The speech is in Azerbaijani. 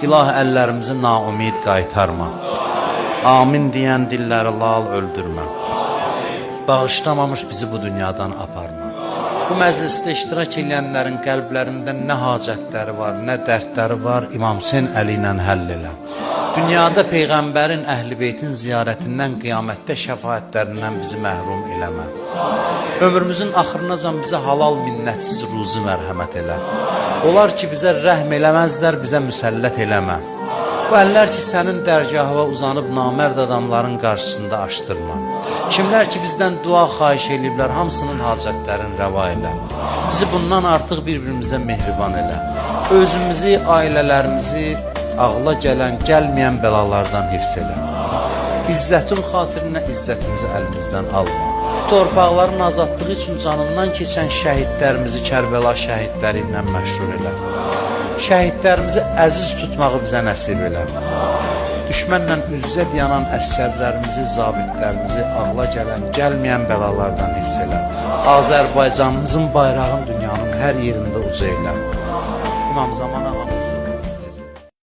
İlah əllərimizi naumid qaytarma. Amin deyən dilləri lal öldürmə. Bağışlamamış bizi bu dünyadan aparma. Bu məclisdə iştirak edənlərin qəlblərində nə hacətləri var, nə dərdləri var, İmam Hüseyn əli ilə həll elə. Dünyada Peyğəmbərin, Əhl-i Beytin ziyarətindən, qiyamətdə şəfaətlərindən bizi məhrum eləmə. Ömrümüzün axırınacan bizə halal minnətsiz ruzi mərhəmət elə. Onlar ki, bizə rəhm eləməzlər, bizə müsəllət eləmə. Bu əllər ki, sənin dərgahına uzanıb namərd adamların qarşısında açdırma. Kimlər ki, bizdən dua xahiş eləyiblər, hamısının hacətlərini rəva elə. Bizi bundan artıq bir-birimizə mehriban elə. Özümüzü, ailələrimizi ağla gələn, gəlməyən bəlalardan hifz elə. İzzətin xatirinə izzətimizi əlimizdən alma. Torpaqların azadlığı üçün canından keçən şəhidlərimizi Kərbəla şəhidləri ilə məşhur elə. Şəhidlərimizi əziz tutmağı bizə nəsib elə. Düşmənlə üzzət yanan əskərlərimizi, zabitlərimizi ağla gələn, gəlməyən bəlalardan hifz elə. Azərbaycanımızın bayrağın dünyanın hər yerində uca elə. İmam Zaman ağamızı